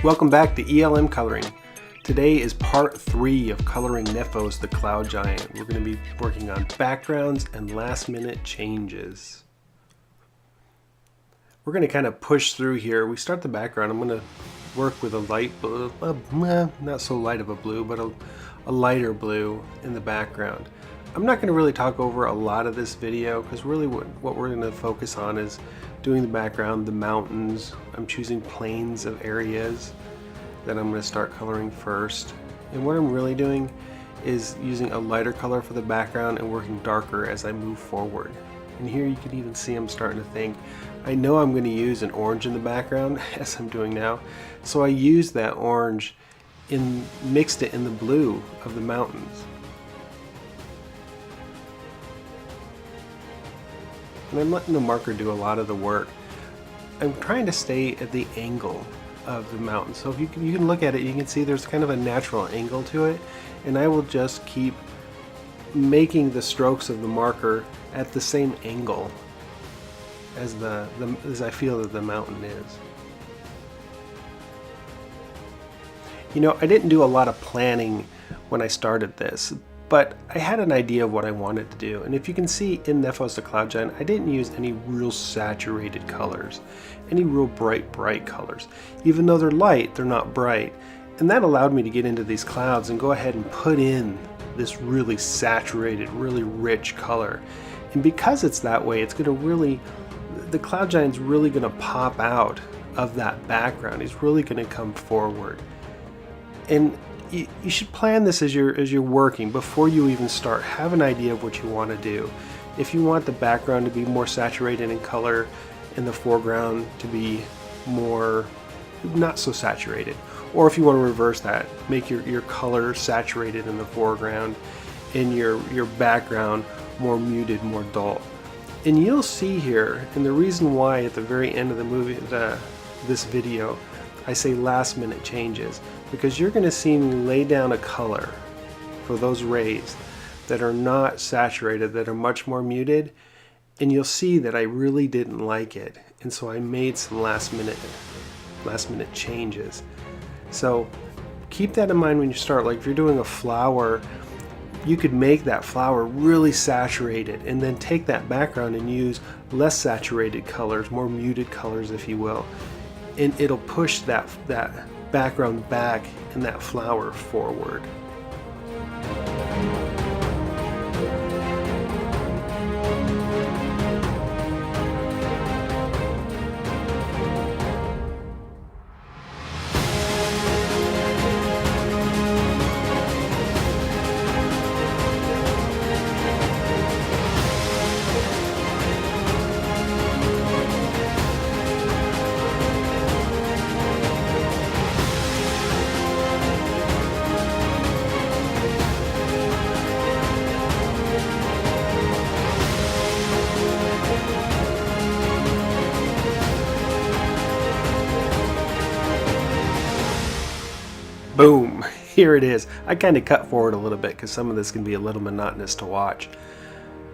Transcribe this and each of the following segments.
Welcome back to ELM Coloring. Today is part 3 of coloring Nephos The Cloud Giant. We're going to be working on backgrounds and last minute changes. We're going to kind of push through here. We start the background. I'm going to work with a light blue, not so light of a blue, but a lighter blue in the background. I'm not going to really talk over a lot of this video because really what we're going to focus on is doing the background, the mountains. I'm choosing planes of areas that I'm going to start coloring first. And what I'm really doing is using a lighter color for the background and working darker as I move forward. And here you can even see I'm starting to think, I know I'm going to use an orange in the background as I'm doing now. So I used that orange mixed it in the blue of the mountains. And I'm letting the marker do a lot of the work. I'm trying to stay at the angle of the mountain. So if you can look at it, you can see there's kind of a natural angle to it. And I will just keep making the strokes of the marker at the same angle as as I feel that the mountain is. You know, I didn't do a lot of planning when I started this, but I had an idea of what I wanted to do. And if you can see in Nephos The Cloud Giant, I didn't use any real saturated colors, any real bright colors. Even though they're light, they're not bright. And that allowed me to get into these clouds and go ahead and put in this really saturated, really rich color. And because it's that way, it's gonna really, the Cloud Giant's really gonna pop out of that background. He's really gonna come forward. And you should plan this as you're working before you even start. Have an idea of what you want to do. If you want the background to be more saturated in color and the foreground to be more not so saturated, or if you want to reverse that, make your color saturated in the foreground and your background more muted, more dull. And you'll see here, and the reason why at the very end of the movie, this video, I say last minute changes, because you're going to see me lay down a color for those rays that are not saturated, that are much more muted, and you'll see that I really didn't like it, and so I made some last minute changes. So keep that in mind when you start. Like if you're doing a flower, you could make that flower really saturated and then take that background and use less saturated colors, more muted colors if you will, and it'll push that background back and that flower forward. Boom, here it is. I kind of cut forward a little bit because some of this can be a little monotonous to watch.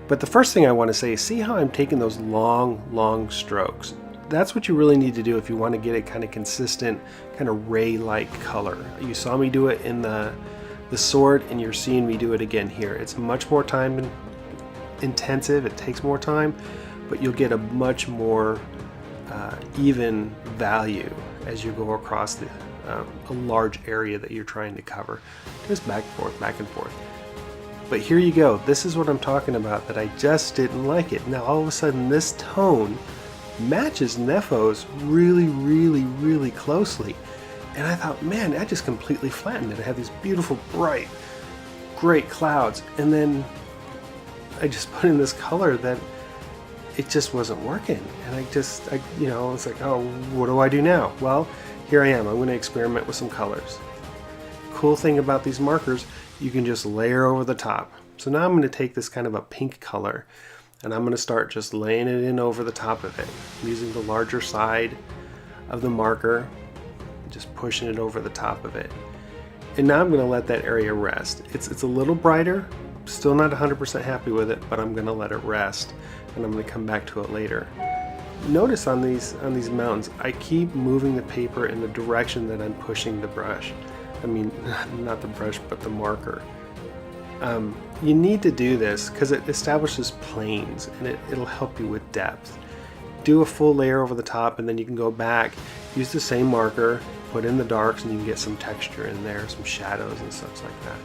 But the first thing I want to say is see how I'm taking those long strokes. That's what you really need to do if you want to get a kind of consistent, kind of ray-like color. You saw me do it in the sword, and you're seeing me do it again here. It's much more time intensive, it takes more time, but you'll get a much more even value as you go across a large area that you're trying to cover. Just back and forth. But here you go. This is what I'm talking about, that I just didn't like it. Now all of a sudden this tone matches Nephos really closely. And I thought, man, I just completely flattened it. I have these beautiful, bright, great clouds. And then I just put in this color that it just wasn't working. And I was like, oh, what do I do now? Well, here I am. I'm going to experiment with some colors. Cool thing about these markers, you can just layer over the top. So now I'm going to take this kind of a pink color and I'm going to start just laying it in over the top of it. I'm using the larger side of the marker, just pushing it over the top of it. And now I'm going to let that area rest. It's a little brighter, still not 100% happy with it, but I'm going to let it rest and I'm going to come back to it later. notice on these mountains, I keep moving the paper in the direction that I'm pushing the brush. I mean, not the brush, but the marker. You need to do this because it establishes planes, and it'll help you with depth. Do a full layer over the top, and then you can go back, use the same marker, put in the darks, and you can get some texture in there, some shadows and such like that.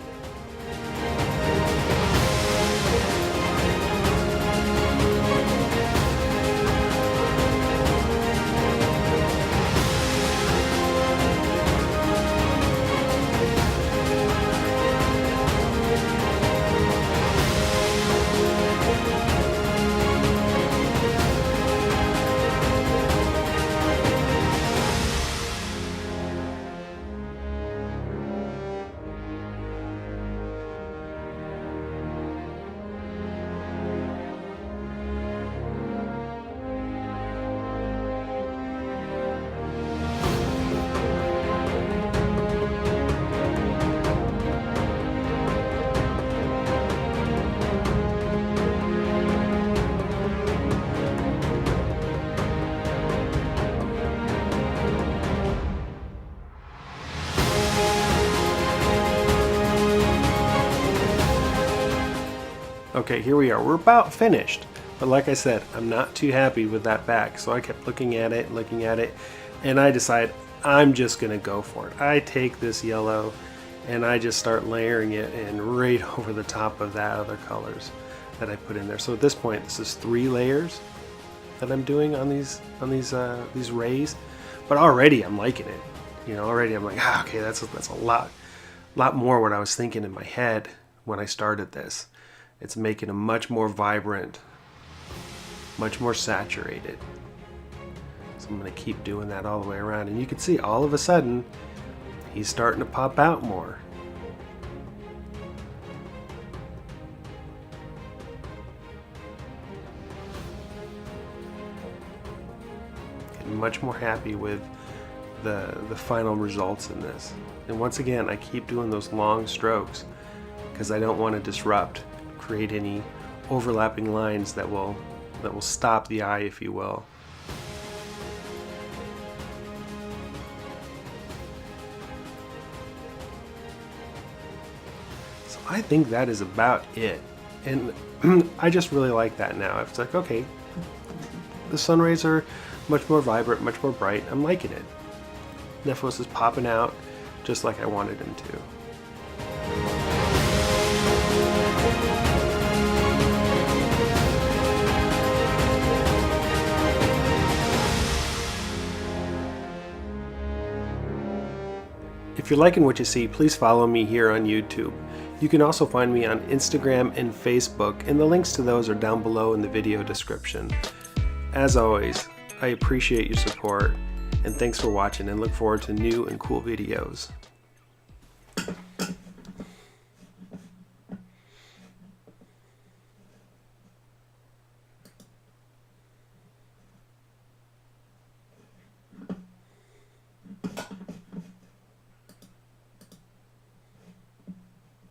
Okay, here we are. We're about finished. But like I said, I'm not too happy with that back. So I kept looking at it, and I decided I'm just going to go for it. I take this yellow and I just start layering it in right over the top of that other colors that I put in there. So at this point, this is 3 layers that I'm doing on these rays. But already I'm liking it. You know, already I'm like, okay, that's a lot more what I was thinking in my head when I started this. It's making them much more vibrant, much more saturated. So I'm going to keep doing that all the way around. And you can see all of a sudden, he's starting to pop out more. Getting much more happy with the final results in this. And once again, I keep doing those long strokes because I don't want to disrupt, create any overlapping lines that will stop the eye, if you will. So I think that is about it, and I just really like that now. It's like, okay, the sun rays are much more vibrant, much more bright. I'm liking it. Nephos is popping out just like I wanted him to. If you're liking what you see, please follow me here on YouTube. You can also find me on Instagram and Facebook, and the links to those are down below in the video description. As always, I appreciate your support, and thanks for watching, and look forward to new and cool videos.